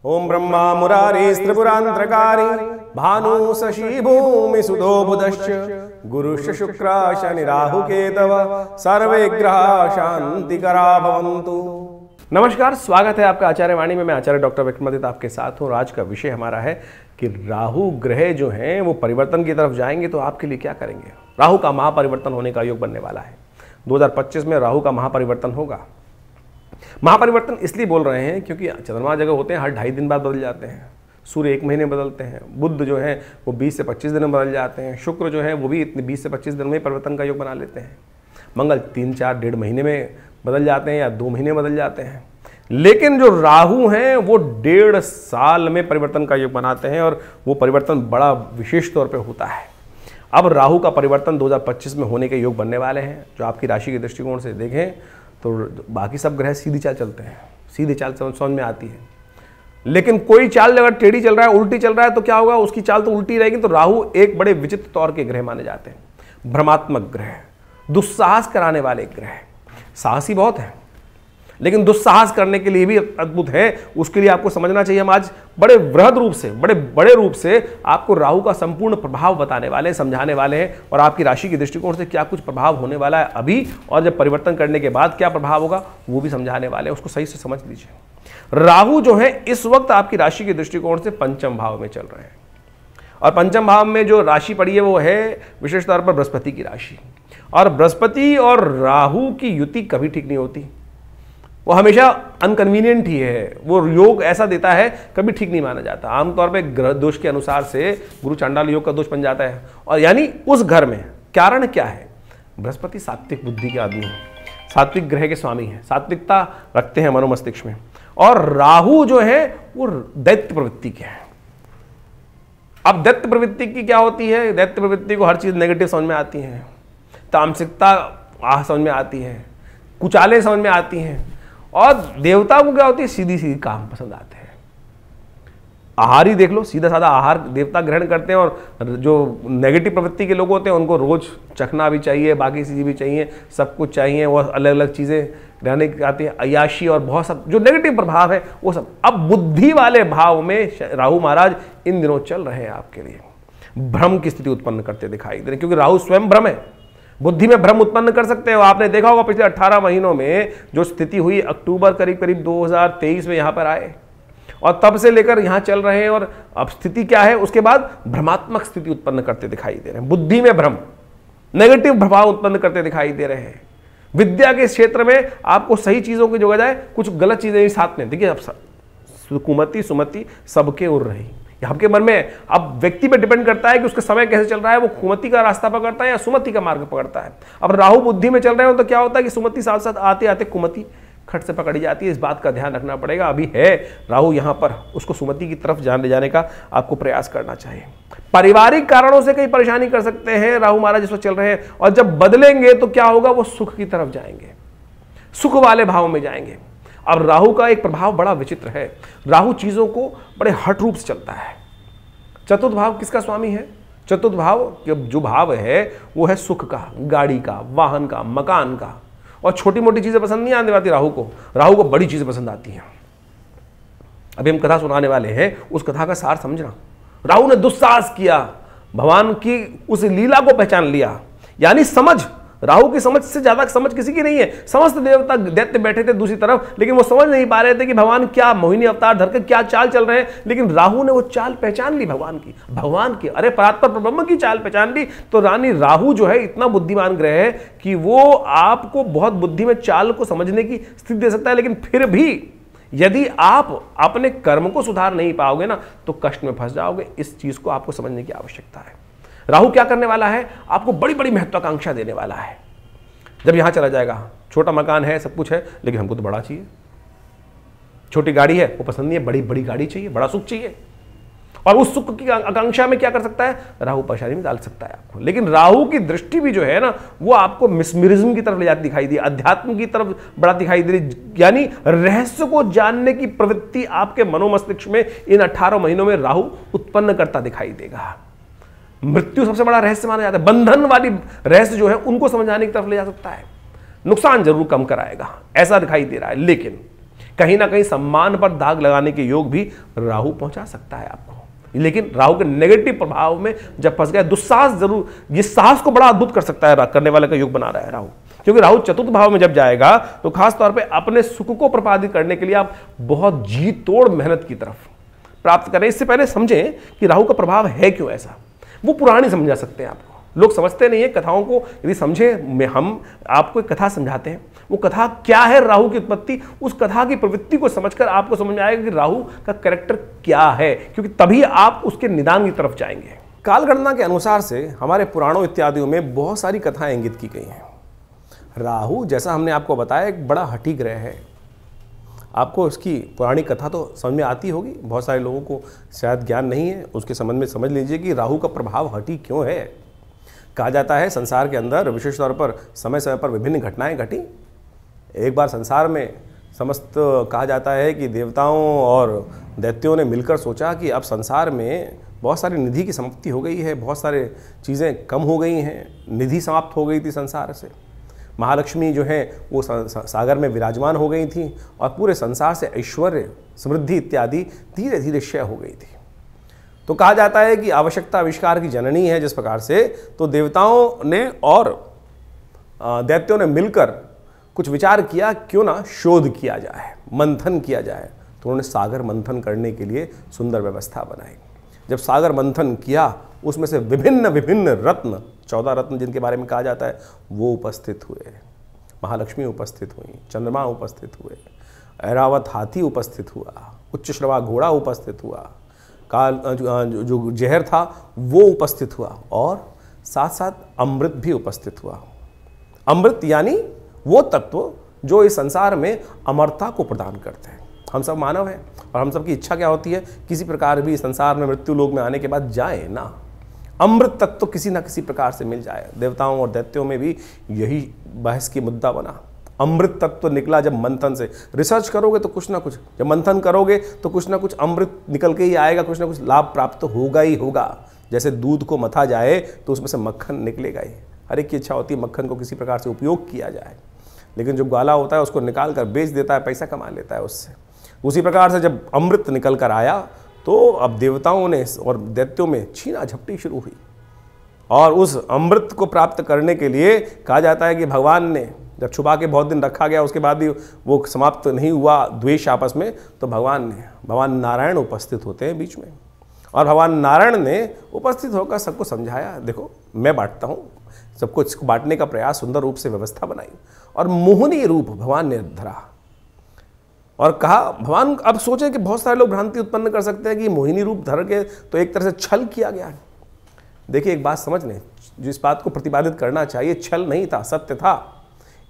ओम ब्रह्मा मुरारी त्रिपुरांतरकारी भानु शशि भूमि सुधो बुधश्च गुरुश्च शुक्र शनि राहु केतव सर्वे ग्रह शांतिकरा भवन्तु। नमस्कार, स्वागत है आपका आचार्य वाणी में। मैं आचार्य डॉक्टर विक्रमादित्य आपके साथ हूँ। आज का विषय हमारा है कि राहु ग्रह जो हैं वो परिवर्तन की तरफ जाएंगे तो आपके लिए क्या करेंगे। राहु का महापरिवर्तन होने का योग बनने वाला है। 2025 में राहु का महापरिवर्तन होगा। महापरिवर्तन इसलिए बोल रहे हैं क्योंकि चंद्रमा जगह होते हैं हर 2.5 दिन बाद बदल जाते हैं। सूर्य 1 महीने बदलते हैं। बुध जो है वो 20 से 25 दिन में बदल जाते हैं। शुक्र जो है वो भी इतने 20 से 25 दिन में परिवर्तन का योग बना लेते हैं। मंगल 3-4 1.5 महीने में बदल जाते हैं या 2 महीने बदल जाते हैं। लेकिन जो राहु हैं वो 1.5 साल में परिवर्तन का योग बनाते हैं और वो परिवर्तन बड़ा विशेष तौर पर होता है। अब राहु का परिवर्तन 2025 में होने के योग बनने वाले हैं। जो आपकी राशि के दृष्टिकोण से देखें तो बाकी सब ग्रह सीधी चाल चलते हैं, सीधी चाल समझ में आती है। लेकिन कोई चाल अगर टेढ़ी चल रहा है, उल्टी चल रहा है तो क्या होगा, उसकी चाल तो उल्टी रहेगी। तो राहु एक बड़े विचित्र तौर के ग्रह माने जाते हैं। भ्रमात्मक ग्रह, दुस्साहस कराने वाले ग्रह। साहसी बहुत है लेकिन दुस्साहस करने के लिए भी अद्भुत है। उसके लिए आपको समझना चाहिए, हम आज बड़े वृहद रूप से, बड़े रूप से आपको राहु का संपूर्ण प्रभाव बताने वाले हैं, समझाने वाले हैं और आपकी राशि के दृष्टिकोण से क्या कुछ प्रभाव होने वाला है अभी और जब परिवर्तन करने के बाद क्या प्रभाव होगा वो भी समझाने वाले हैं। उसको सही से समझ लीजिए। राहु जो है इस वक्त आपकी राशि के दृष्टिकोण से 5वें भाव में चल रहे हैं और 5वें भाव में जो राशि पड़ी है वो है विशेष तौर पर बृहस्पति की राशि। और बृहस्पति और राहु की युति कभी ठीक नहीं होती, वो हमेशा अनकन्वीनियंट ही है। वो योग ऐसा देता है कभी ठीक नहीं माना जाता। आमतौर पे ग्रह दोष के अनुसार से गुरु चांडाल योग का दोष बन जाता है। और यानी उस घर में कारण क्या है, बृहस्पति सात्विक बुद्धि के आदमी है, सात्विक ग्रह के स्वामी है, सात्विकता रखते हैं मनोमस्तिष्क में। और राहु जो है वो दैत्य प्रवृत्ति के है। अब दैत्य प्रवृत्ति की क्या होती है, दैत्य प्रवृत्ति को हर चीज नेगेटिव समझ में आती है, तामसिकता समझ में आती है, कुचाले समझ में आती हैं। और देवता को क्या होती है, सीधी सीधी काम पसंद आते हैं। आहार ही देख लो, सीधा साधा आहार देवता ग्रहण करते हैं। और जो नेगेटिव प्रवृत्ति के लोग होते हैं उनको रोज चखना भी चाहिए, बाकी चीज़ें भी चाहिए, सब कुछ चाहिए। वो अलग अलग चीज़ें रहने की आती है, अय्याशी और बहुत सब जो नेगेटिव प्रभाव है वो सब। अब बुद्धि वाले भाव में राहु महाराज इन दिनों चल रहे हैं, आपके लिए भ्रम की स्थिति उत्पन्न करते दिखाई दे रहे हैं क्योंकि राहु स्वयं भ्रम है। बुद्धि में भ्रम उत्पन्न कर सकते हो। आपने देखा होगा पिछले 18 महीनों में जो स्थिति हुई, अक्टूबर करीब 2023 में यहां पर आए और तब से लेकर यहां चल रहे हैं। और अब स्थिति क्या है, उसके बाद भ्रमात्मक स्थिति उत्पन्न करते दिखाई दे रहे हैं। बुद्धि में भ्रम, नेगेटिव प्रभाव उत्पन्न करते दिखाई दे रहे हैं। विद्या के क्षेत्र में आपको सही चीजों की जगह जाए कुछ गलत चीजें भी साथ में। देखिए, अब कुमति सुमति सबके उड़ रही आपके मन में। अब व्यक्ति पे डिपेंड करता है कि उसका समय कैसे चल रहा है, वो कुमति का रास्ता पकड़ता है या सुमति का मार्ग पकड़ता है। अब राहु बुद्धि में चल रहे हो तो क्या होता है कि सुमति साथ साथ आते आते कुमति खट से पकड़ी जाती है। इस बात का ध्यान रखना पड़ेगा। अभी है राहु यहाँ पर, उसको सुमति की तरफ ले जाने का आपको प्रयास करना चाहिए। पारिवारिक कारणों से कई परेशानी कर सकते हैं राहु महाराज इस वक्त चल रहे हैं और जब बदलेंगे तो क्या होगा, वो सुख की तरफ जाएंगे, सुख वाले भाव में जाएंगे। अब राहु का एक प्रभाव बड़ा विचित्र है। राहु चीजों को बड़े हठ रूप से चलता है। चतुर्थ भाव किसका स्वामी है, चतुर्थ भाव जो भाव है वो है सुख का, गाड़ी का, वाहन का, मकान का। और छोटी मोटी चीजें पसंद नहीं आने वाली राहु को। राहु को बड़ी चीजें पसंद आती हैं। अभी हम कथा सुनाने वाले हैं, उस कथा का सार समझना। राहु ने दुस्साहस किया, भगवान की उस लीला को पहचान लिया, यानी समझ। राहु की समझ से ज्यादा समझ किसी की नहीं है। समस्त देवता दैत्य बैठे थे दूसरी तरफ, लेकिन वो समझ नहीं पा रहे थे कि भगवान क्या मोहिनी अवतार धर के क्या चाल चल रहे हैं। लेकिन राहु ने वो चाल पहचान ली, भगवान की अरे परात्पर ब्रह्म की चाल पहचान ली। तो रानी राहु जो है इतना बुद्धिमान ग्रह है कि वो आपको बहुत बुद्धि में चाल को समझने की स्थिति दे सकता है। लेकिन फिर भी यदि आप अपने कर्म को सुधार नहीं पाओगे ना तो कष्ट में फंस जाओगे। इस चीज को आपको समझने की आवश्यकता है। राहु क्या करने वाला है, आपको बड़ी बड़ी महत्वाकांक्षा देने वाला है। जब यहां चला जाएगा, छोटा मकान है, सब कुछ है, लेकिन हमको तो बड़ा चाहिए। छोटी गाड़ी है वो पसंद नहीं है, बड़ी बड़ी गाड़ी चाहिए, बड़ा सुख चाहिए। और उस सुख की आकांक्षा में क्या कर सकता है, राहु परेशानी में डाल सकता है आपको। लेकिन राहु की दृष्टि भी जो है ना वो आपको मिस्मरिज्म की तरफ ले जाती दिखाई दी, अध्यात्म की तरफ बड़ा दिखाई दे रही, यानी रहस्य को जानने की प्रवृत्ति आपके मनोमस्तिष्क में इन 18 महीनों में राहु उत्पन्न करता दिखाई देगा। मृत्यु सबसे बड़ा रहस्य माना जाता है। बंधन वाली रहस्य जो है उनको समझाने की तरफ ले जा सकता है। नुकसान जरूर कम कराएगा, ऐसा दिखाई दे रहा है। लेकिन कहीं ना कहीं सम्मान पर दाग लगाने के योग भी राहु पहुंचा सकता है आपको। लेकिन राहु के नेगेटिव प्रभाव में जब फंस गया, दुस्साहस जरूर, ये साहस को बड़ा अद्भुत कर सकता है, करने वाले का योग बना रहा है राहु। क्योंकि राहु चतुर्थ भाव में जब जाएगा तो खास तौर पे अपने सुख को प्रपादित करने के लिए आप बहुत जी तोड़ मेहनत की तरफ प्राप्त करें। इससे पहले समझें कि राहु का प्रभाव है क्यों ऐसा, वो पुरानी समझा सकते हैं आपको। लोग समझते नहीं है कथाओं को, यदि समझे में हम आपको एक कथा समझाते हैं, वो कथा क्या है, राहु की उत्पत्ति, उस कथा की प्रवृत्ति को समझकर आपको समझ में आएगा कि राहु का कैरेक्टर क्या है, क्योंकि तभी आप उसके निदान की तरफ जाएंगे। कालगणना के अनुसार से हमारे पुराणों इत्यादियों में बहुत सारी कथाएं इंगित की गई हैं। राहु, जैसा हमने आपको बताया, एक बड़ा हठी ग्रह है। आपको इसकी पुरानी कथा तो समझ में आती होगी, बहुत सारे लोगों को शायद ज्ञान नहीं है, उसके संबंध में समझ लीजिए कि राहु का प्रभाव हठी क्यों है। कहा जाता है संसार के अंदर विशेष तौर पर समय समय पर विभिन्न घटनाएं घटी। एक बार संसार में समस्त कहा जाता है कि देवताओं और दैत्यों ने मिलकर सोचा कि अब संसार में बहुत सारी निधि की समाप्ति हो गई है, बहुत सारे चीज़ें कम हो गई हैं, निधि समाप्त हो गई थी संसार से। महालक्ष्मी जो है वो सागर में विराजमान हो गई थी और पूरे संसार से ऐश्वर्य, समृद्धि इत्यादि धीरे धीरे क्षय हो गई थी। तो कहा जाता है कि आवश्यकता आविष्कार की जननी है। जिस प्रकार से तो देवताओं ने और दैत्यों ने मिलकर कुछ विचार किया, क्यों ना शोध किया जाए, मंथन किया जाए। तो उन्होंने सागर मंथन करने के लिए सुंदर व्यवस्था बनाई। जब सागर मंथन किया, उसमें से विभिन्न विभिन्न रत्न, 14 रत्न जिनके बारे में कहा जाता है, वो उपस्थित हुए। महालक्ष्मी उपस्थित हुई, चंद्रमा उपस्थित हुए, ऐरावत हाथी उपस्थित हुआ, उच्च श्रवा घोड़ा उपस्थित हुआ, काल जो जहर था वो उपस्थित हुआ, और साथ साथ अमृत भी उपस्थित हुआ। अमृत यानी वो तत्व जो इस संसार में अमरता को प्रदान करते हैं। हम सब मानव हैं और हम सब की इच्छा क्या होती है, किसी प्रकार भी संसार में मृत्यु लोक में आने के बाद जाए ना, अमृत तत्व तो किसी ना किसी प्रकार से मिल जाए। देवताओं और दैत्यों में भी यही बहस की मुद्दा बना। अमृत तत्व निकला जब मंथन से, रिसर्च करोगे तो कुछ ना कुछ, जब मंथन करोगे तो कुछ ना कुछ अमृत निकल के ही आएगा, कुछ ना कुछ लाभ प्राप्त तो होगा ही होगा। जैसे दूध को मथा जाए तो उसमें से मक्खन निकलेगा ही। हर एक की इच्छा होती है मक्खन को किसी प्रकार से उपयोग किया जाए, लेकिन जो ग्वाला होता है उसको निकाल कर बेच देता है, पैसा कमा लेता है उससे। उसी प्रकार से जब अमृत निकल कर आया तो अब देवताओं ने और दैत्यों में छीना झपटी शुरू हुई, और उस अमृत को प्राप्त करने के लिए कहा जाता है कि भगवान ने जब छुपा के बहुत दिन रखा गया, उसके बाद भी वो समाप्त नहीं हुआ द्वेष आपस में, तो भगवान नारायण उपस्थित होते हैं बीच में, और भगवान नारायण ने उपस्थित होकर सबको समझाया, देखो मैं बांटता हूँ, सबको इसको बांटने का प्रयास, सुंदर रूप से व्यवस्था बनाई, और मोहिनी रूप भगवान ने धरा और कहा। भगवान अब सोचे कि बहुत सारे लोग भ्रांति उत्पन्न कर सकते हैं कि मोहिनी रूप धर के तो एक तरह से छल किया गया। देखिए एक बात समझ लें, जो इस बात को प्रतिपादित करना चाहिए, छल नहीं था, सत्य था।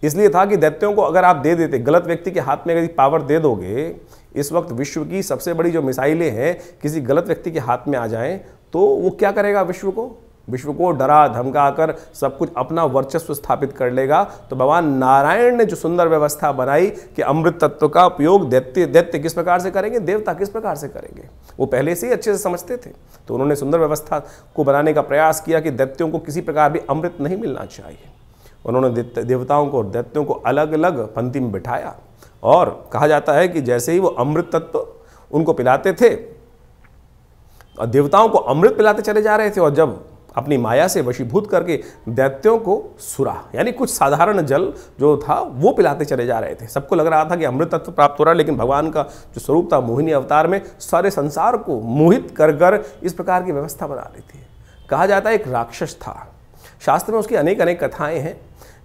इसलिए था कि दैत्यों को अगर आप दे देते, गलत व्यक्ति के हाथ में अगर पावर दे दोगे, इस वक्त विश्व की सबसे बड़ी जो मिसाइलें हैं किसी गलत व्यक्ति के हाथ में आ जाएं तो वो क्या करेगा, विश्व को डरा धमका कर सब कुछ अपना वर्चस्व स्थापित कर लेगा। तो भगवान नारायण ने जो सुंदर व्यवस्था बनाई कि अमृत तत्व का उपयोग दैत्य किस प्रकार से करेंगे, देवता किस प्रकार से करेंगे, वो पहले से ही अच्छे से समझते थे। तो उन्होंने सुंदर व्यवस्था को बनाने का प्रयास किया कि दैत्यों को किसी प्रकार भी अमृत नहीं मिलना चाहिए। उन्होंने देवताओं को और दैत्यों को अलग अलग पंक्ति में बिठाया, और कहा जाता है कि जैसे ही वो अमृत तत्व उनको पिलाते थे, और देवताओं को अमृत पिलाते चले जा रहे थे, और जब अपनी माया से वशीभूत करके दैत्यों को सुरा यानी कुछ साधारण जल जो था वो पिलाते चले जा रहे थे। सबको लग रहा था कि अमृत तत्व प्राप्त हो रहा है, लेकिन भगवान का जो स्वरूप था मोहिनी अवतार में सारे संसार को मोहित कर कर इस प्रकार की व्यवस्था बना ली थी। कहा जाता है एक राक्षस था, शास्त्र में उसकी अनेक अनेक कथाएं हैं,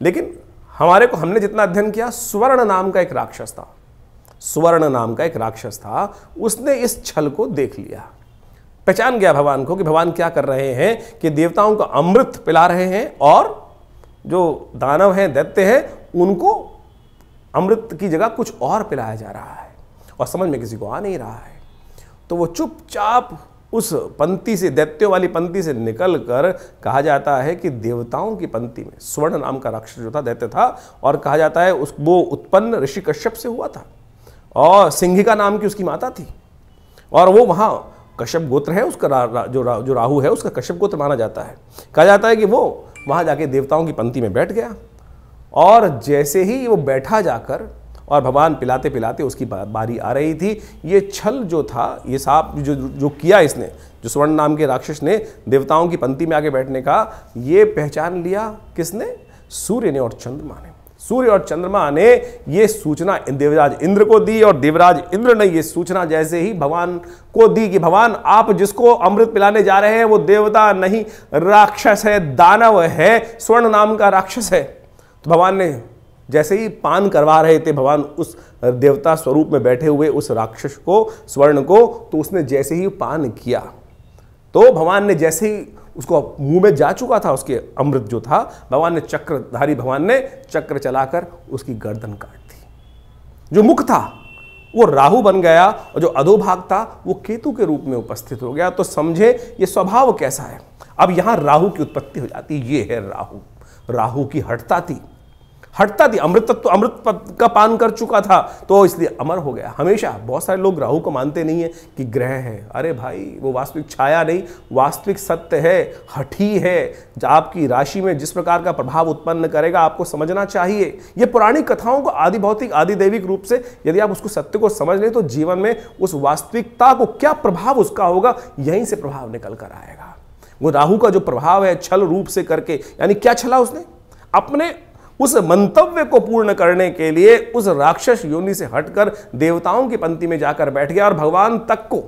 लेकिन हमने जितना अध्ययन किया, स्वर्ण नाम का एक राक्षस था। स्वर्ण नाम का एक राक्षस था, उसने इस छल को देख लिया, पहचान गया भगवान को कि भगवान क्या कर रहे हैं कि देवताओं को अमृत पिला रहे हैं, और जो दानव हैं, दैत्य हैं, उनको अमृत की जगह कुछ और पिलाया जा रहा है, और समझ में किसी को आ नहीं रहा है। तो वो चुपचाप उस पंक्ति से, दैत्यों वाली पंक्ति से निकल कर, कहा जाता है कि देवताओं की पंक्ति में स्वर्ण नाम का राक्षस जो था, दैत्य था, और कहा जाता है वो उत्पन्न ऋषि कश्यप से हुआ था, और सिंहिका नाम की उसकी माता थी, और वो वहाँ कश्यप गोत्र है उसका, जो राहु है उसका कश्यप गोत्र माना जाता है। कहा जाता है कि वो वहाँ जाके देवताओं की पंक्ति में बैठ गया, और जैसे ही वो बैठा जाकर और भगवान पिलाते पिलाते उसकी बारी आ रही थी। ये छल जो था, ये सांप जो किया इसने, जो स्वर्ण नाम के राक्षस ने देवताओं की पंक्ति में आके बैठने का, ये पहचान लिया किसने? सूर्य ने और चंद्रमा ने। सूर्य और चंद्रमा ने ये सूचना देवराज इंद्र को दी, और देवराज इंद्र ने ये सूचना जैसे ही भगवान को दी कि भगवान आप जिसको अमृत पिलाने जा रहे हैं वो देवता नहीं, राक्षस है, दानव है, स्वर्ण नाम का राक्षस है। तो भगवान ने जैसे ही पान करवा रहे थे भगवान उस देवता स्वरूप में बैठे हुए उस राक्षस को, स्वर्ण को, तो उसने जैसे ही पान किया तो भगवान ने जैसे ही उसको मुंह में जा चुका था उसके अमृत जो था, भगवान ने चक्रधारी भगवान ने चक्र चलाकर उसकी गर्दन काट दी। जो मुख था वो राहु बन गया और जो अधोभाग था वो केतु के रूप में उपस्थित हो गया। तो समझे ये स्वभाव कैसा है। अब यहां राहु की उत्पत्ति हो जाती। ये है राहु। राहु की हठता थी, अमृत का पान कर चुका था तो इसलिए अमर हो गया। हमेशा बहुत सारे लोग राहु को मानते नहीं है कि ग्रह है। अरे भाई, वो वास्तविक छाया नहीं, वास्तविक सत्य है, हठी है। आपकी राशि में जिस प्रकार का प्रभाव उत्पन्न करेगा आपको समझना चाहिए। ये पुरानी कथाओं को आदि भौतिक आदि दैविक रूप से यदि आप उसको सत्य को समझ लें तो जीवन में उस वास्तविकता को क्या प्रभाव उसका होगा, यहीं से प्रभाव निकल कर आएगा। वो राहु का जो प्रभाव है छल रूप से करके, यानी क्या छला उसने? अपने उस मंतव्य को पूर्ण करने के लिए उस राक्षस योनि से हटकर देवताओं की पंक्ति में जाकर बैठ गया और भगवान तक को,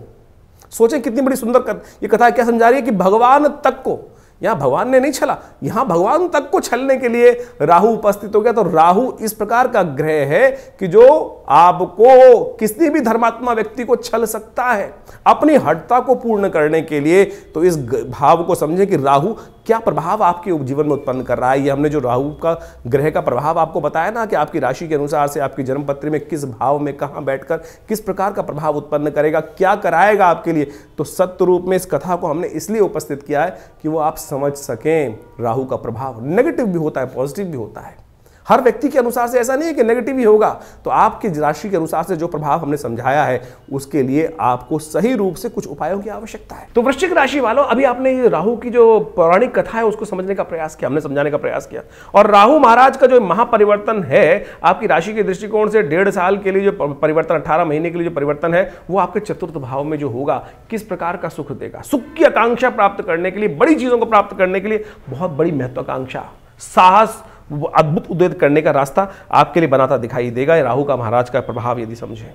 सोचें कितनी बड़ी सुंदर ये कथा क्या समझा रही है कि भगवान तक को, यहां भगवान ने नहीं छला, यहां भगवान तक को छलने के लिए राहु उपस्थित हो गया। तो राहु इस प्रकार का ग्रह है कि जो आपको, किसी भी धर्मात्मा व्यक्ति को छल सकता है अपनी हठता को पूर्ण करने के लिए। तो इस भाव को समझें कि राहु क्या प्रभाव आपके जीवन में उत्पन्न कर रहा है। ये हमने जो राहु का ग्रह का प्रभाव आपको बताया ना कि आपकी राशि के अनुसार से आपकी जन्म पत्री में किस भाव में कहां बैठकर किस प्रकार का प्रभाव उत्पन्न करेगा, क्या कराएगा आपके लिए। तो सत्य रूप में इस कथा को हमने इसलिए उपस्थित किया है कि वो आप समझ सकें राहु का प्रभाव नेगेटिव भी होता है, पॉजिटिव भी होता है। हर व्यक्ति के अनुसार से ऐसा नहीं है कि नेगेटिव ही होगा। तो आपकी राशि के अनुसार से जो प्रभाव हमने समझाया है उसके लिए आपको सही रूप से कुछ उपायों की आवश्यकता है। तो वृश्चिक राशि वालों, अभी आपने ये राहु की जो पौराणिक कथा है उसको समझने का प्रयास किया, हमने समझाने का प्रयास किया। और राहु महाराज का जो महापरिवर्तन है आपकी राशि के दृष्टिकोण से 1.5 साल के लिए जो परिवर्तन, 18 महीने के लिए जो परिवर्तन है वो आपके चतुर्थ भाव में जो होगा किस प्रकार का सुख देगा। सुख की आकांक्षा प्राप्त करने के लिए, बड़ी चीजों को प्राप्त करने के लिए बहुत बड़ी महत्वाकांक्षा, साहस, वो अद्भुत उद्देश्य करने का रास्ता आपके लिए बनाता दिखाई देगा राहु का महाराज का प्रभाव यदि समझें।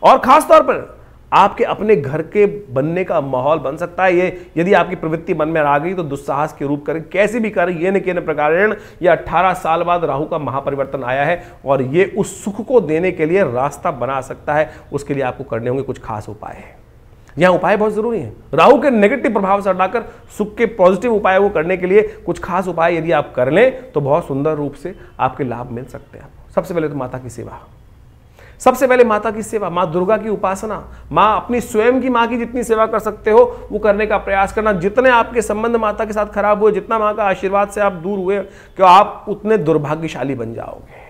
और खास तौर पर आपके अपने घर के बनने का माहौल बन सकता है। ये यदि आपकी प्रवृत्ति मन में आ गई तो दुस्साहस के रूप करें, कैसे भी करें, ये न के न प्रकारेण। ये 18 साल बाद राहु का महापरिवर्तन आया है और ये उस सुख को देने के लिए रास्ता बना सकता है। उसके लिए आपको करने होंगे कुछ खास उपाय है। यहां उपाय बहुत जरूरी है। राहु के नेगेटिव प्रभाव से हटाकर सुख के पॉजिटिव उपायों को करने के लिए कुछ खास उपाय यदि आप कर लें तो बहुत सुंदर रूप से आपके लाभ मिल सकते हैं। सबसे पहले तो माता की सेवा, सबसे पहले माता की सेवा, मां दुर्गा की उपासना, मां अपनी स्वयं की मां की जितनी सेवा कर सकते हो वो करने का प्रयास करना। जितने आपके संबंध माता के साथ खराब हुए, जितना मां का आशीर्वाद से आप दूर हुए कि आप उतने दुर्भाग्यशाली बन जाओगे।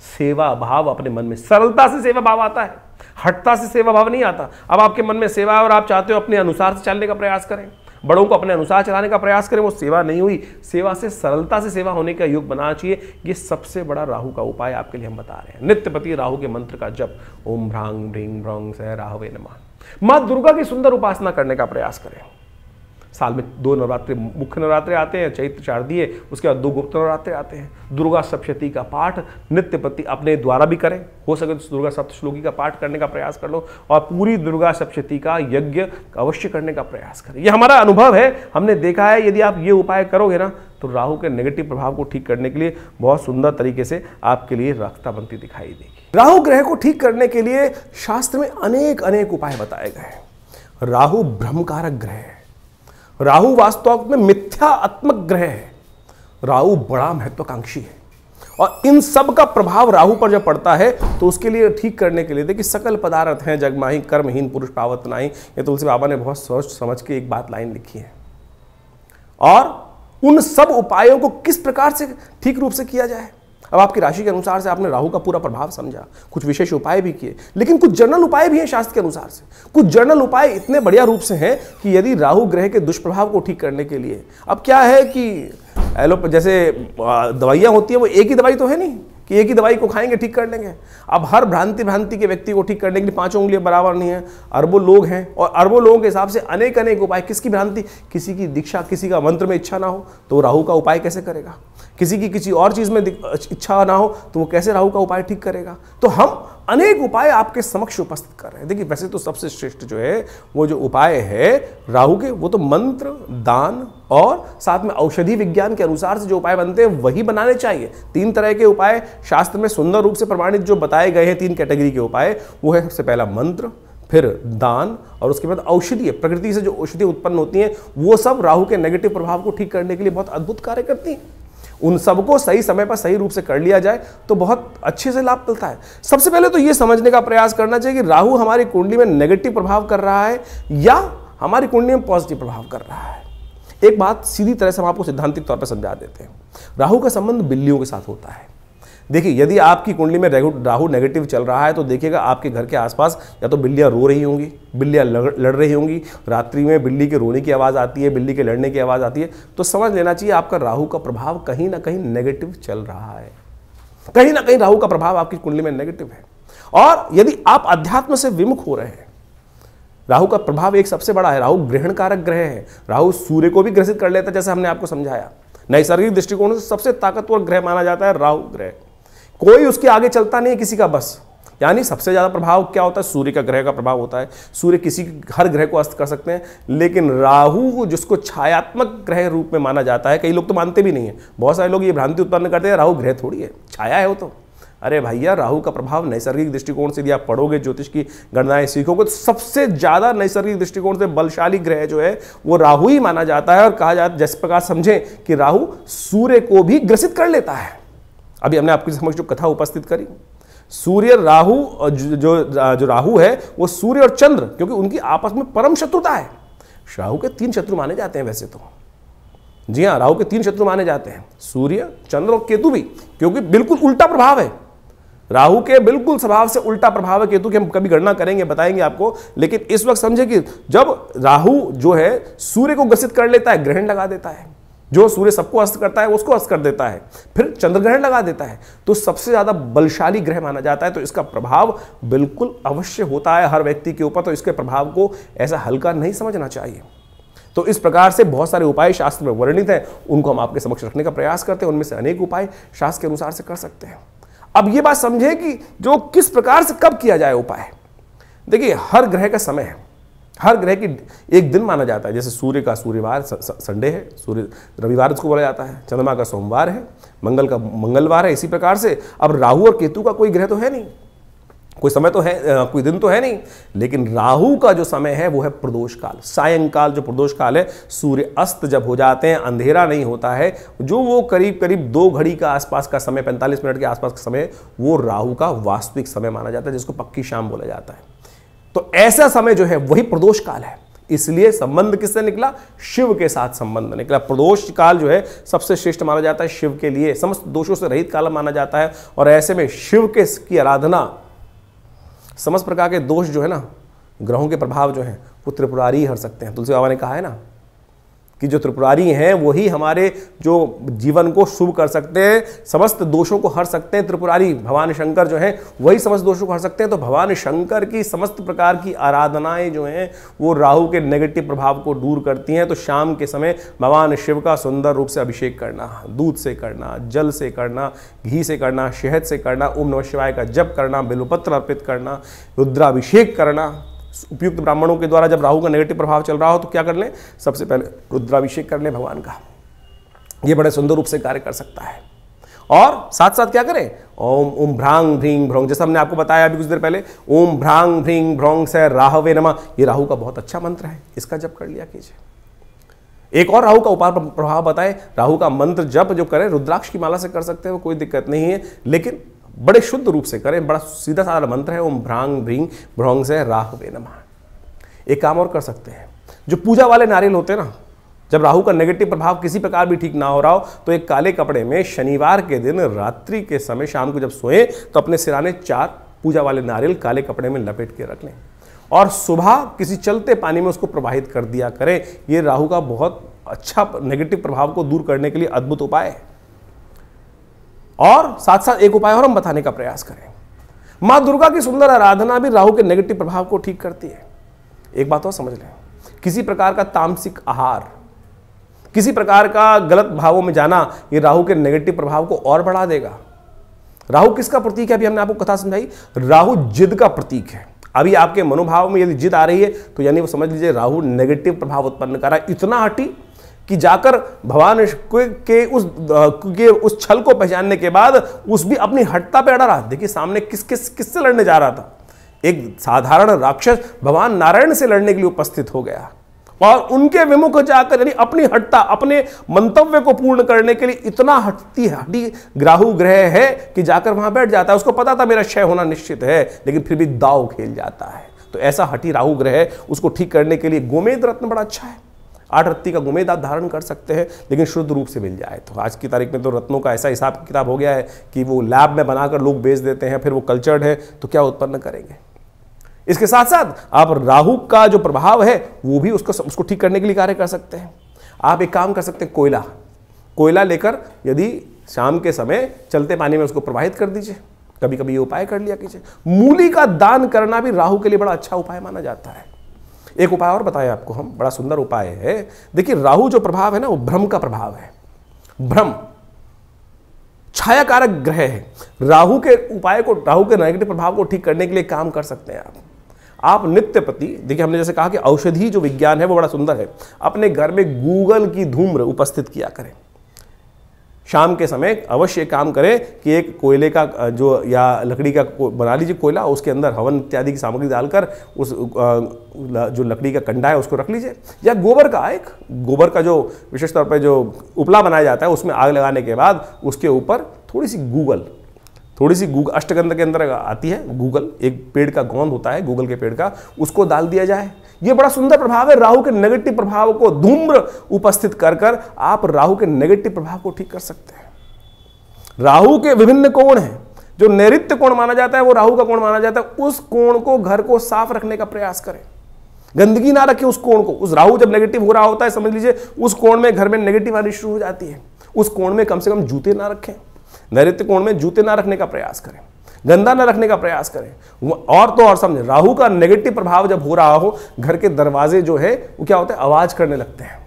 सेवा भाव अपने मन में, सरलता से सेवा भाव आता है, हठता से सेवा भाव नहीं आता। अब आपके मन में सेवा है और आप चाहते हो अपने अनुसार से चलने का प्रयास करें, बड़ों को अपने अनुसार चलाने का प्रयास करें, वो सेवा नहीं हुई। सेवा से, सरलता से सेवा होने का योग बनाना चाहिए। ये सबसे बड़ा राहु का उपाय आपके लिए हम बता रहे हैं। नित्यपति राहु के मंत्र का जप, ओम भ्रांग भ्रीं भ्रौं सह राहवे नमः। मां दुर्गा की सुंदर उपासना करने का प्रयास करें। साल में 2 नवरात्रि मुख्य नवरात्रे आते हैं, चैत्र शारदीय, उसके बाद 2 गुप्त नवरात्रे आते हैं। दुर्गा सप्तशती का पाठ नित्यपति अपने द्वारा भी करें, हो सके तो दुर्गा सप्तश्लोकी का पाठ करने का प्रयास कर लो और पूरी दुर्गा सप्तशती का यज्ञ अवश्य करने का प्रयास करें। ये हमारा अनुभव है, हमने देखा है। यदि आप ये उपाय करोगे ना तो राहु के नेगेटिव प्रभाव को ठीक करने के लिए बहुत सुंदर तरीके से आपके लिए रास्ता बनती दिखाई देगी। राहु ग्रह को ठीक करने के लिए शास्त्र में अनेक अनेक उपाय बताए गए हैं। राहु ब्रह्मकारक ग्रह है, राहु वास्तव में मिथ्यात्मक ग्रह है, राहु बड़ा महत्वाकांक्षी है और इन सब का प्रभाव राहु पर जब पड़ता है तो उसके लिए ठीक करने के लिए देखिए, सकल पदार्थ हैं जगमाही कर्महीन पुरुष पावत नाही। ये तुलसी बाबा ने बहुत सोच समझ के एक बात लाइन लिखी है। और उन सब उपायों को किस प्रकार से ठीक रूप से किया जाए। अब आपकी राशि के अनुसार से आपने राहु का पूरा प्रभाव समझा, कुछ विशेष उपाय भी किए, लेकिन कुछ जनरल उपाय भी हैं शास्त्र के अनुसार से। कुछ जनरल उपाय इतने बढ़िया रूप से हैं कि यदि राहु ग्रह के दुष्प्रभाव को ठीक करने के लिए, अब क्या है कि जैसे दवाइयां होती है वो एक ही दवाई तो है नहीं, कि एक ही दवाई को खाएंगे ठीक कर लेंगे। अब हर भ्रांति के व्यक्ति को ठीक करने के लिए 5 उंगलियां बराबर नहीं है, अरबों लोग हैं और अरबों लोगों के हिसाब से अनेक अनेक उपाय। किसकी भ्रांति, किसी की दीक्षा, किसी का मंत्र में इच्छा ना हो तो राहु का उपाय कैसे करेगा, किसी की किसी और चीज में इच्छा ना हो तो वो कैसे राहु का उपाय ठीक करेगा। तो हम अनेक उपाय आपके समक्ष उपस्थित कर रहे हैं। देखिए वैसे तो सबसे श्रेष्ठ जो है वो जो उपाय है राहु के, वो तो मंत्र, दान और साथ में औषधि विज्ञान के अनुसार से जो उपाय बनते हैं वही बनाने चाहिए। 3 तरह के उपाय शास्त्र में सुंदर रूप से प्रमाणित जो बताए गए हैं, 3 कैटेगरी के उपाय, वो है सबसे पहला मंत्र, फिर दान और उसके बाद औषधि। प्रकृति से जो औषधि उत्पन्न होती हैं वो सब राहु के नेगेटिव प्रभाव को ठीक करने के लिए बहुत अद्भुत कार्य करती हैं। उन सबको सही समय पर सही रूप से कर लिया जाए तो बहुत अच्छे से लाभ मिलता है। सबसे पहले तो ये समझने का प्रयास करना चाहिए कि राहु हमारी कुंडली में नेगेटिव प्रभाव कर रहा है या हमारी कुंडली में पॉजिटिव प्रभाव कर रहा है। एक बात सीधी तरह से हम आपको सिद्धांतिक तौर पर समझा देते हैं। राहु का संबंध बिल्लियों के साथ होता है। देखिए यदि आपकी कुंडली में राहु नेगेटिव चल रहा है तो देखिएगा आपके घर के आसपास या तो बिल्लियां रो रही होंगी, बिल्लियां लड़ रही होंगी, रात्रि में बिल्ली के रोने की आवाज़ आती है, बिल्ली के लड़ने की आवाज़ आती है, तो समझ लेना चाहिए आपका राहु का प्रभाव कहीं ना कहीं नेगेटिव चल रहा है। कहीं ना कहीं राहु का प्रभाव आपकी कुंडली में नेगेटिव है। और यदि आप अध्यात्म से विमुख हो रहे हैं, राहु का प्रभाव एक सबसे बड़ा है, राहु ग्रहण कारक ग्रह है। राहु सूर्य को भी ग्रसित कर लेता है, जैसे हमने आपको समझाया। नैसर्गिक दृष्टिकोण से सबसे ताकतवर ग्रह माना जाता है राहु ग्रह। कोई उसके आगे चलता नहीं है किसी का बस। यानी सबसे ज्यादा प्रभाव क्या होता है, सूर्य का ग्रह का प्रभाव होता है। सूर्य किसी हर ग्रह को अस्त कर सकते हैं, लेकिन राहु जिसको छायात्मक ग्रह रूप में माना जाता है, कई लोग तो मानते भी नहीं है। बहुत सारे लोग ये भ्रांति उत्पन्न करते हैं राहु ग्रह थोड़ी है, छाया है वो तो। अरे भैया राहु का प्रभाव नैसर्गिक दृष्टिकोण से यदि आप पढ़ोगे, ज्योतिष की गणनाएं सीखोगे, तो सबसे ज्यादा नैसर्गिक दृष्टिकोण से बलशाली ग्रह जो है वो राहु ही माना जाता है। और कहा जाता है, जिस प्रकार समझें कि राहु सूर्य को भी ग्रसित कर लेता है। अभी हमने आपके समक्ष जो कथा उपस्थित करी, सूर्य राहु जो राहु है वो सूर्य और चंद्र, क्योंकि उनकी आपस में परम शत्रुता है। राहु के 3 शत्रु माने जाते हैं वैसे तो। जी हाँ, राहु के 3 शत्रु माने जाते हैं, सूर्य, चंद्र और केतु भी, क्योंकि बिल्कुल उल्टा प्रभाव है। राहु के बिल्कुल स्वभाव से उल्टा प्रभाव है केतु की। हम कभी गणना करेंगे, बताएंगे आपको। लेकिन इस वक्त समझे कि जब राहु जो है सूर्य को ग्रसित कर लेता है, ग्रहण लगा देता है। जो सूर्य सबको अस्त करता है उसको अस्त कर देता है, फिर चंद्र ग्रहण लगा देता है, तो सबसे ज्यादा बलशाली ग्रह माना जाता है। तो इसका प्रभाव बिल्कुल अवश्य होता है हर व्यक्ति के ऊपर। तो इसके प्रभाव को ऐसा हल्का नहीं समझना चाहिए। तो इस प्रकार से बहुत सारे उपाय शास्त्र में वर्णित हैं, उनको हम आपके समक्ष रखने का प्रयास करते हैं। उनमें से अनेक उपाय शास्त्र के अनुसार से कर सकते हैं। अब ये बात समझे कि जो किस प्रकार से कब किया जाए उपाय। देखिए हर ग्रह का समय है, हर ग्रह की एक दिन माना जाता है। जैसे सूर्य का सूर्यवार संडे है, सूर्य रविवार उसको बोला जाता है, चंद्रमा का सोमवार है, मंगल का मंगलवार है। इसी प्रकार से अब राहु और केतु का कोई ग्रह तो है नहीं, कोई समय तो है, कोई दिन तो है नहीं। लेकिन राहु का जो समय है वो है प्रदोष काल, सायंकाल जो प्रदोष काल है। सूर्य अस्त जब हो जाते हैं, अंधेरा नहीं होता है, जो वो करीब करीब 2 घड़ी का आसपास का समय, 45 मिनट के आसपास का समय, वो राहु का वास्तविक समय माना जाता है, जिसको पक्की शाम बोला जाता है। तो ऐसा समय जो है वही प्रदोष काल है। इसलिए संबंध किससे निकला, शिव के साथ संबंध निकला। प्रदोष काल जो है सबसे श्रेष्ठ माना जाता है शिव के लिए, समस्त दोषों से रहित काल माना जाता है। और ऐसे में शिव के की आराधना, समस्त प्रकार के दोष जो है ना, ग्रहों के प्रभाव जो है वो त्रिपुरारी हर सकते हैं। तुलसी बाबा ने कहा है ना कि जो त्रिपुरारी हैं वही हमारे जो जीवन को शुभ कर सकते हैं, समस्त दोषों को हर सकते हैं। त्रिपुरारी भगवान शंकर जो हैं वही समस्त दोषों को हर सकते हैं। तो भगवान शंकर की समस्त प्रकार की आराधनाएं जो हैं वो राहु के नेगेटिव प्रभाव को दूर करती हैं। तो शाम के समय भगवान शिव का सुंदर रूप से अभिषेक करना, दूध से करना, जल से करना, घी से करना, शहद से करना, ओम नमः शिवाय का जप करना, बिल्वपत्र अर्पित करना, रुद्राभिषेक करना। उपयुक्त ब्राह्मणों के द्वारा जब राहु का नेगेटिव प्रभाव चल रहा हो तो क्या कर लें, सबसे पहले रुद्राभिषेक कर लें भगवान का। ये बड़े सुंदर रूप से कार्य कर सकता है। और साथ साथ क्या करें, ओम ओम भ्रांग भ्रींग भ्रौंग, जैसा हमने आपको बताया अभी कुछ देर पहले, ओम भ्रांग भ्रींग भ्रौंग से राहवे नमः, ये राहु का बहुत अच्छा मंत्र है, इसका जप कर लिया कीजिए। एक और राहु का उपाय प्रभाव बताए, राहु का मंत्र जप जो करें रुद्राक्ष की माला से कर सकते हैं, कोई दिक्कत नहीं है, लेकिन बड़े शुद्ध रूप से करें। बड़ा सीधा साधा मंत्र है, ओम भ्रांग भ्रींग भ्रौंग से राहवे नमः। एक काम और कर सकते हैं, जो पूजा वाले नारियल होते हैं ना, जब राहु का नेगेटिव प्रभाव किसी प्रकार भी ठीक ना हो रहा हो तो एक काले कपड़े में शनिवार के दिन रात्रि के समय शाम को जब सोए तो अपने सिराने 4 पूजा वाले नारियल काले कपड़े में लपेट के रख लें और सुबह किसी चलते पानी में उसको प्रवाहित कर दिया करें। ये राहु का बहुत अच्छा नेगेटिव प्रभाव को दूर करने के लिए अद्भुत उपाय है। और साथ साथ एक उपाय और हम बताने का प्रयास करें। मां दुर्गा की सुंदर आराधना भी राहु के नेगेटिव प्रभाव को ठीक करती है। एक बात और समझ लें, किसी प्रकार का तामसिक आहार, किसी प्रकार का गलत भावों में जाना, ये राहु के नेगेटिव प्रभाव को और बढ़ा देगा। राहु किसका प्रतीक है? अभी हमने आपको कथा समझाई, राहु जिद का प्रतीक है। अभी आपके मनोभाव में यदि जिद आ रही है तो यानी वो समझ लीजिए राहु नेगेटिव प्रभाव उत्पन्न कर रहा है। इतना हठी कि जाकर भगवान के उस छल को पहचानने के बाद उस भी अपनी हटता पे अड़ा रहा। देखिए सामने किससे लड़ने जा रहा था, एक साधारण राक्षस भगवान नारायण से लड़ने के लिए उपस्थित हो गया और उनके विमुख जाकर यानी अपनी हटता, अपने मंतव्य को पूर्ण करने के लिए इतना हटी राहु ग्रह है कि जाकर वहां बैठ जाता है। उसको पता था मेरा क्षय होना निश्चित है, लेकिन फिर भी दाव खेल जाता है। तो ऐसा हटी राहु ग्रह है, उसको ठीक करने के लिए गोमेद रत्न बड़ा अच्छा है। 8 रत्ती का गोमेद आप धारण कर सकते हैं, लेकिन शुद्ध रूप से मिल जाए। तो आज की तारीख में तो रत्नों का ऐसा हिसाब किताब हो गया है कि वो लैब में बनाकर लोग बेच देते हैं, फिर वो कल्चर्ड है तो क्या उत्पन्न करेंगे। इसके साथ साथ आप राहु का जो प्रभाव है वो भी उसको ठीक करने के लिए कार्य कर सकते हैं। आप एक काम कर सकते हैं, कोयला लेकर यदि शाम के समय चलते पानी में उसको प्रवाहित कर दीजिए। कभी कभी ये उपाय कर लिया कीजिए। मूली का दान करना भी राहु के लिए बड़ा अच्छा उपाय माना जाता है। एक उपाय और बताया आपको हम, बड़ा सुंदर उपाय है। देखिए राहु जो प्रभाव है ना, वो भ्रम का प्रभाव है। भ्रम छाया कारक ग्रह है। राहु के उपाय को, राहु के नेगेटिव प्रभाव को ठीक करने के लिए काम कर सकते हैं आप नित्य प्रति। देखिए हमने जैसे कहा कि औषधि जो विज्ञान है वो बड़ा सुंदर है। अपने घर में गूगल की धूम्र उपस्थित किया करें। शाम के समय अवश्य काम करें कि एक कोयले का जो या लकड़ी का बना लीजिए कोयला, उसके अंदर हवन इत्यादि की सामग्री डालकर उस जो लकड़ी का कंडा है उसको रख लीजिए। या गोबर का जो विशेष तौर पर जो उपला बनाया जाता है उसमें आग लगाने के बाद उसके ऊपर थोड़ी सी गूगल अष्टगंध के अंदर आती है गूगल, एक पेड़ का गोंद होता है गूगल के पेड़ का, उसको डाल दिया जाए। ये बड़ा सुंदर प्रभाव है। राहु के नेगेटिव प्रभाव को धूम्र उपस्थित कर आप राहु के नेगेटिव प्रभाव को ठीक कर सकते हैं। राहु के विभिन्न कोण हैं। जो नैऋत्य कोण माना जाता है वो राहु का कोण माना जाता है। उस कोण को, घर को साफ रखने का प्रयास करें। गंदगी ना रखें उस कोण को। उस राहु जब नेगेटिव हो रहा होता है, समझ लीजिए उस कोण में घर में नेगेटिव आनी शुरू हो जाती है। उस कोण में कम से कम जूते ना रखें। नैऋत्य कोण में जूते ना रखने का प्रयास करें, गंदा ना रखने का प्रयास करें। और तो और समझे, राहु का नेगेटिव प्रभाव जब हो रहा हो, घर के दरवाजे जो है वो क्या होता है, आवाज करने लगते हैं।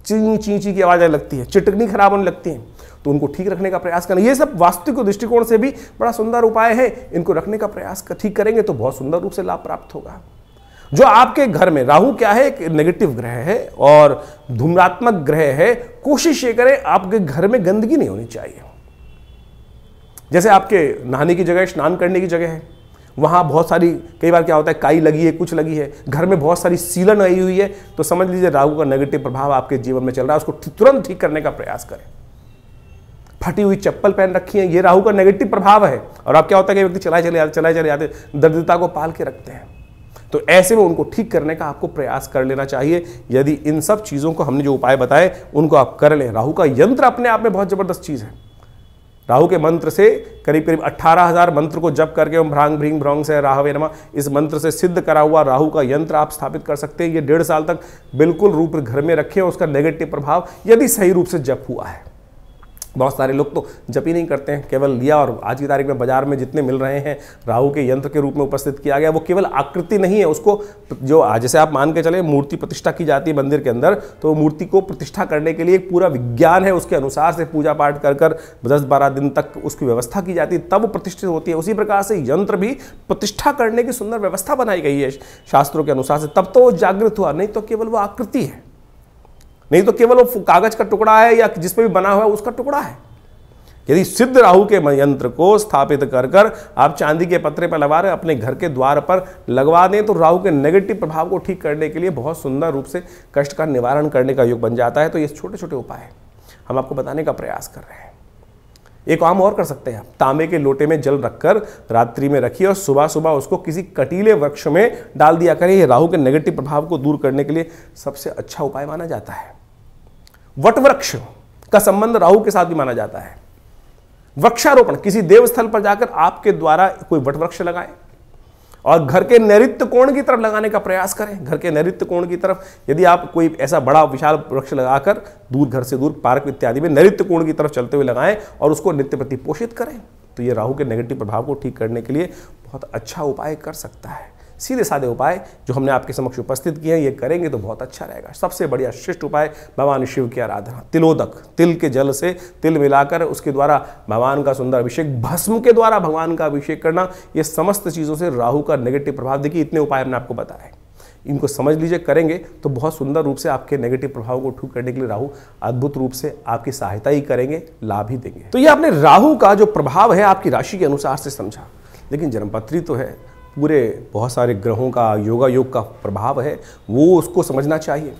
ची ची की आवाज आने लगती है, चिटकनी खराब होने लगती है। तो उनको ठीक रखने का प्रयास करें। ये सब वास्तु दृष्टिकोण से भी बड़ा सुंदर उपाय है। इनको रखने का प्रयास ठीक करेंगे तो बहुत सुंदर रूप से लाभ प्राप्त होगा। जो आपके घर में राहु क्या है, एक नेगेटिव ग्रह है और धूम्रात्मक ग्रह है। कोशिश ये करें आपके घर में गंदगी नहीं होनी चाहिए। जैसे आपके नहाने की जगह, स्नान करने की जगह है, वहाँ बहुत सारी, कई बार क्या होता है काई लगी है, कुछ लगी है, घर में बहुत सारी सीलन आई हुई है, तो समझ लीजिए राहु का नेगेटिव प्रभाव आपके जीवन में चल रहा है। उसको तुरंत ठीक करने का प्रयास करें। फटी हुई चप्पल पहन रखी है, ये राहु का नेगेटिव प्रभाव है। और अब क्या होता है कि व्यक्ति चलाए चले जाते दरिद्रता को पाल के रखते हैं। तो ऐसे में उनको ठीक करने का आपको प्रयास कर लेना चाहिए। यदि इन सब चीज़ों को हमने जो उपाय बताए उनको आप कर लें। राहु का यंत्र अपने आप में बहुत जबरदस्त चीज़ है। राहु के मंत्र से करीब 18,000 मंत्र को जप करके ओम भ्रांग भ्रीं भ्रौंग से राहवे नमः, इस मंत्र से सिद्ध करा हुआ राहु का यंत्र आप स्थापित कर सकते हैं। ये 1.5 साल तक बिल्कुल रूप घर में रखें। उसका नेगेटिव प्रभाव यदि सही रूप से जप हुआ है। बहुत सारे लोग तो जप ही नहीं करते हैं, केवल लिया और आज की तारीख में बाजार में जितने मिल रहे हैं राहु के यंत्र के रूप में उपस्थित किया गया, वो केवल आकृति नहीं है। उसको जो जैसे आप मान के चले मूर्ति प्रतिष्ठा की जाती है मंदिर के अंदर, तो मूर्ति को प्रतिष्ठा करने के लिए एक पूरा विज्ञान है। उसके अनुसार से पूजा पाठ कर 10-12 दिन तक उसकी व्यवस्था की जाती है, तब वो प्रतिष्ठित होती है। उसी प्रकार से यंत्र भी प्रतिष्ठा करने की सुंदर व्यवस्था बनाई गई है शास्त्रों के अनुसार से, तब तो वो जागृत हुआ। नहीं तो केवल वो आकृति है, नहीं तो केवल वो कागज का टुकड़ा है या जिस पे भी बना हुआ है उसका टुकड़ा है। यदि सिद्ध राहु के यंत्र को स्थापित कर आप चांदी के पत्रे पर लगा रहे अपने घर के द्वार पर लगवा दें, तो राहु के नेगेटिव प्रभाव को ठीक करने के लिए बहुत सुंदर रूप से कष्ट का निवारण करने का योग बन जाता है। तो ये छोटे छोटे उपाय हम आपको बताने का प्रयास कर रहे हैं। एक काम और कर सकते हैं आप, तांबे के लोटे में जल रखकर रात्रि में रखिए और सुबह सुबह उसको किसी कटीले वृक्ष में डाल दिया करें। ये राहु के नेगेटिव प्रभाव को दूर करने के लिए सबसे अच्छा उपाय माना जाता है। वट वृक्ष का संबंध राहु के साथ भी माना जाता है। वृक्षारोपण, किसी देवस्थल पर जाकर आपके द्वारा कोई वट वृक्ष लगाएं और घर के नैऋत्य कोण की तरफ लगाने का प्रयास करें। घर के नैऋत्य कोण की तरफ, यदि आप कोई ऐसा बड़ा विशाल वृक्ष लगाकर दूर, घर से दूर, पार्क इत्यादि में नैऋत्य कोण की तरफ चलते हुए लगाएं और उसको नित्य प्रति पोषित करें, तो ये राहु के नेगेटिव प्रभाव को ठीक करने के लिए बहुत अच्छा उपाय कर सकता है। सीधे साधे उपाय जो हमने आपके समक्ष उपस्थित किए हैं, ये करेंगे तो बहुत अच्छा रहेगा। सबसे बढ़िया श्रेष्ठ उपाय भगवान शिव की आराधना, तिलोदक, तिल के जल से तिल मिलाकर उसके द्वारा भगवान का सुंदर अभिषेक, भस्म के द्वारा भगवान का अभिषेक करना, ये समस्त चीज़ों से राहु का नेगेटिव प्रभाव, देखिए इतने उपाय हमने आपको बताए, इनको समझ लीजिए, करेंगे तो बहुत सुंदर रूप से आपके नेगेटिव प्रभाव को ठीक करने के लिए राहु अद्भुत रूप से आपकी सहायता ही करेंगे, लाभ ही देंगे। तो ये आपने राहु का जो प्रभाव है आपकी राशि के अनुसार से समझा, लेकिन जन्मपत्री तो है, पूरे बहुत सारे ग्रहों का योगा योग का प्रभाव है, वो उसको समझना चाहिए।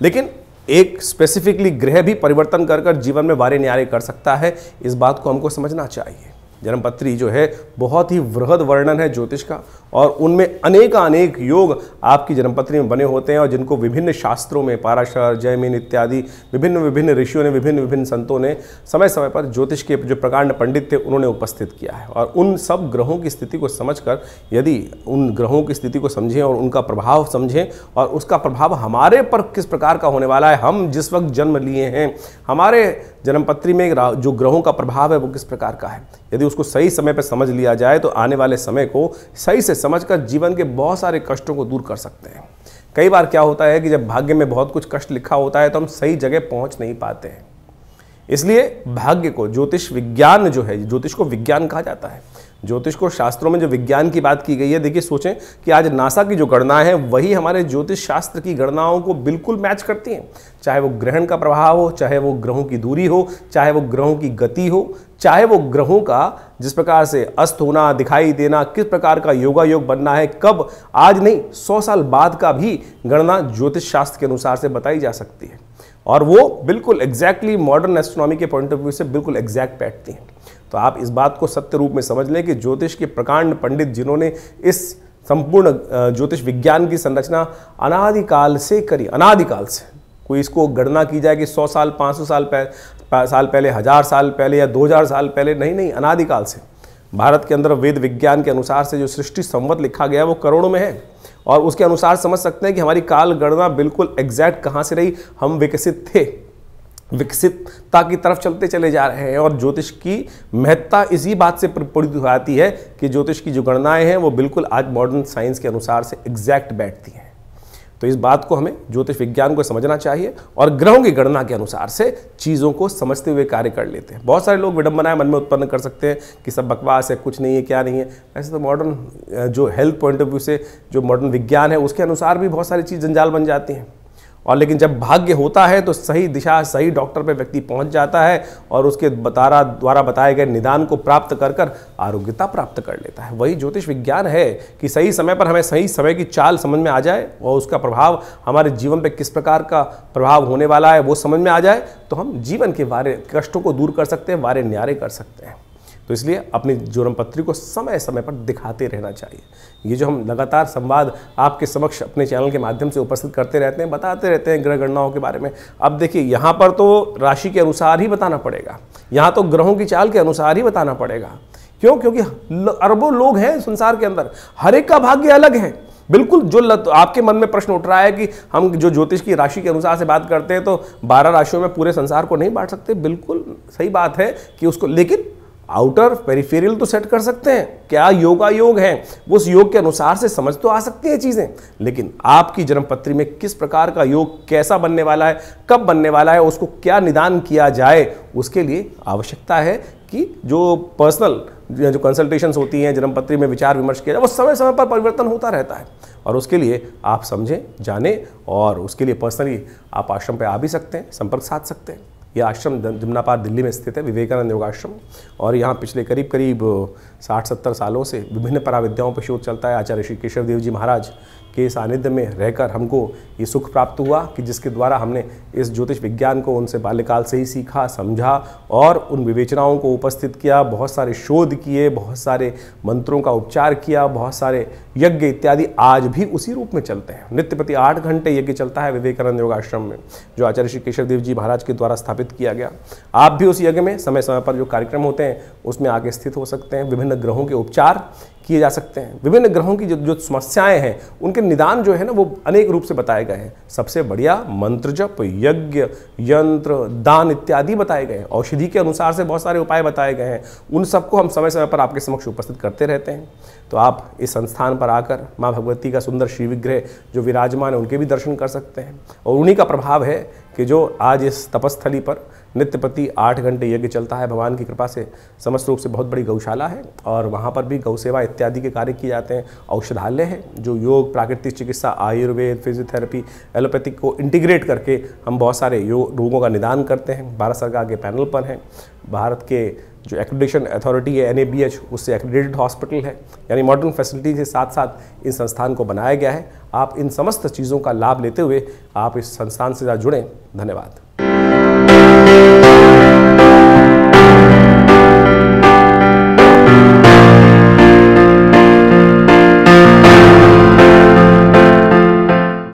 लेकिन एक स्पेसिफिकली ग्रह भी परिवर्तन कर कर जीवन में वारे न्यारे कर सकता है, इस बात को हमको समझना चाहिए। जन्मपत्री जो है बहुत ही वृहद वर्णन है ज्योतिष का, और उनमें अनेक योग आपकी जन्मपत्री में बने होते हैं, और जिनको विभिन्न शास्त्रों में, पाराशर, जैमिन इत्यादि विभिन्न ऋषियों ने, विभिन्न संतों ने समय समय पर ज्योतिष के जो प्रकांड पंडित थे उन्होंने उपस्थित किया है। और उन सब ग्रहों की स्थिति को समझकर, यदि उन ग्रहों की स्थिति को समझें और उनका प्रभाव समझें, और उसका प्रभाव हमारे पर किस प्रकार का होने वाला है, हम जिस वक्त जन्म लिए हैं, हमारे जन्मपत्री में जो ग्रहों का प्रभाव है वो किस प्रकार का है, यदि उसको सही समय पर समझ लिया जाए तो आने वाले समय को सही से समझकर जीवन के बहुत सारे कष्टों को दूर कर सकते हैं। कई बार क्या होता है कि जब भाग्य में बहुत कुछ कष्ट लिखा होता है तो हम सही जगह पहुंच नहीं पाते हैं। इसलिए भाग्य को, ज्योतिष विज्ञान जो है, ज्योतिष को विज्ञान कहा जाता है, ज्योतिष को शास्त्रों में जो विज्ञान की बात की गई है, देखिए सोचें कि आज नासा की जो गणनाएं हैं वही हमारे ज्योतिष शास्त्र की गणनाओं को बिल्कुल मैच करती हैं। चाहे वो ग्रहण का प्रभाव हो, चाहे वो ग्रहों की दूरी हो, चाहे वो ग्रहों की गति हो, चाहे वो ग्रहों का जिस प्रकार से अस्त होना, दिखाई देना, किस प्रकार का योगा योग बनना है, कब, आज नहीं 100 साल बाद का भी गणना ज्योतिष शास्त्र के अनुसार से बताई जा सकती है, और वो बिल्कुल एग्जैक्टली मॉडर्न एस्ट्रोनॉमी के पॉइंट ऑफ व्यू से बिल्कुल एग्जैक्ट बैठती हैं। तो आप इस बात को सत्य रूप में समझ लें कि ज्योतिष के प्रकांड पंडित जिन्होंने इस संपूर्ण ज्योतिष विज्ञान की संरचना अनादिकाल से करी, अनादिकाल से, कोई इसको गणना की जाए कि 100 साल, 500 साल पहले, 1000 साल पहले या 2000 साल पहले, नहीं, अनादिकाल से भारत के अंदर वेद विज्ञान के अनुसार से जो सृष्टि संवत लिखा गया वो करोड़ों में है, और उसके अनुसार समझ सकते हैं कि हमारी काल गणना बिल्कुल एग्जैक्ट कहाँ से रही। हम विकसित थे, विकसितता की तरफ चलते चले जा रहे हैं, और ज्योतिष की महत्ता इसी बात से प्रपूरित हो जाती है कि ज्योतिष की जो गणनाएं हैं वो बिल्कुल आज मॉडर्न साइंस के अनुसार से एग्जैक्ट बैठती हैं। तो इस बात को हमें ज्योतिष विज्ञान को समझना चाहिए, और ग्रहों की गणना के अनुसार से चीज़ों को समझते हुए कार्य कर लेते हैं। बहुत सारे लोग विडंबनाएं मन में उत्पन्न कर सकते हैं कि सब बकवास है, कुछ नहीं है, क्या नहीं है। ऐसे तो मॉडर्न जो हेल्थ पॉइंट ऑफ व्यू से जो मॉडर्न विज्ञान है उसके अनुसार भी बहुत सारी चीज़ जंजाल बन जाती हैं। और लेकिन जब भाग्य होता है तो सही दिशा, सही डॉक्टर पे व्यक्ति पहुंच जाता है, और उसके द्वारा बताए गए निदान को प्राप्त कर कर आरोग्यता प्राप्त कर लेता है। वही ज्योतिष विज्ञान है कि सही समय पर हमें सही समय की चाल समझ में आ जाए, और उसका प्रभाव हमारे जीवन पे किस प्रकार का प्रभाव होने वाला है वो समझ में आ जाए, तो हम जीवन के वारे कष्टों को दूर कर सकते हैं, वारे न्यारे कर सकते हैं। तो इसलिए अपनी जन्मपत्री को समय समय पर दिखाते रहना चाहिए। ये जो हम लगातार संवाद आपके समक्ष अपने चैनल के माध्यम से उपस्थित करते रहते हैं, बताते रहते हैं ग्रह गणनाओं के बारे में। अब देखिए यहाँ पर तो राशि के अनुसार ही बताना पड़ेगा, यहाँ तो ग्रहों की चाल के अनुसार ही बताना पड़ेगा। क्यों? क्योंकि अरबों लोग हैं संसार के अंदर, हर एक का भाग्य अलग है। बिल्कुल जो आपके मन में प्रश्न उठ रहा है कि हम जो ज्योतिष की राशि के अनुसार से बात करते हैं तो 12 राशियों में पूरे संसार को नहीं बांट सकते, बिल्कुल सही बात है कि उसको, लेकिन आउटर पेरिफेरियल तो सेट कर सकते हैं। क्या योगा योग है, उस योग के अनुसार से समझ तो आ सकती हैं चीज़ें, लेकिन आपकी जन्मपत्री में किस प्रकार का योग कैसा बनने वाला है, कब बनने वाला है, उसको क्या निदान किया जाए, उसके लिए आवश्यकता है कि जो पर्सनल जो कंसल्टेशंस होती हैं, जन्मपत्री में विचार विमर्श किया जाए, वो समय समय पर परिवर्तन होता रहता है। और उसके लिए आप समझें, जानें, और उसके लिए पर्सनली आप आश्रम पर आ भी सकते हैं, संपर्क साध सकते हैं। यह आश्रम जमुनापार दिल्ली में स्थित है, विवेकानंद योगाश्रम, और यहाँ पिछले करीब 60-70 सालों से विभिन्न पराविद्याओं पर शोध चलता है। आचार्य श्री केशव देव जी महाराज के सानिध्य में रहकर हमको ये सुख प्राप्त हुआ कि जिसके द्वारा हमने इस ज्योतिष विज्ञान को उनसे बाल्यकाल से ही सीखा, समझा, और उन विवेचनाओं को उपस्थित किया, बहुत सारे शोध किए, बहुत सारे मंत्रों का उपचार किया, बहुत सारे यज्ञ इत्यादि आज भी उसी रूप में चलते हैं। नित्य प्रति 8 घंटे यज्ञ चलता है विवेकानंद योगाश्रम में, जो आचार्य श्री केशव देव जी महाराज के द्वारा स्थापित किया गया। आप भी उस यज्ञ में समय समय पर जो कार्यक्रम होते हैं उसमें आगे स्थित हो सकते हैं। विभिन्न ग्रहों के उपचार किए जा सकते हैं। विभिन्न ग्रहों की जो समस्याएं हैं उनके निदान जो है ना वो अनेक रूप से बताए गए हैं। सबसे बढ़िया मंत्र जप, यज्ञ, यंत्र, दान इत्यादि बताए गए हैं। औषधि के अनुसार से बहुत सारे उपाय बताए गए हैं। उन सबको हम समय समय पर आपके समक्ष उपस्थित करते रहते हैं। तो आप इस संस्थान पर आकर माँ भगवती का सुंदर श्री विग्रह जो विराजमान है उनके भी दर्शन कर सकते हैं। और उन्हीं का प्रभाव है कि जो आज इस तपस्थली पर नित्य प्रति 8 घंटे यज्ञ चलता है। भगवान की कृपा से समस्त रूप से बहुत बड़ी गौशाला है और वहाँ पर भी गौ सेवा इत्यादि के कार्य किए जाते हैं। औषधालय है जो योग, प्राकृतिक चिकित्सा, आयुर्वेद, फिजियोथेरेपी, एलोपैथिक को इंटीग्रेट करके हम बहुत सारे रोगों का निदान करते हैं। भारत सरकार के पैनल पर हैं। भारत के जो एक्रेडिटेशन अथॉरिटी है NABH, उससे एक्रेडिटेड हॉस्पिटल है। यानी मॉडर्न फैसिलिटी के साथ साथ इस संस्थान को बनाया गया है। आप इन समस्त चीज़ों का लाभ लेते हुए आप इस संस्थान से जुड़ें। धन्यवाद।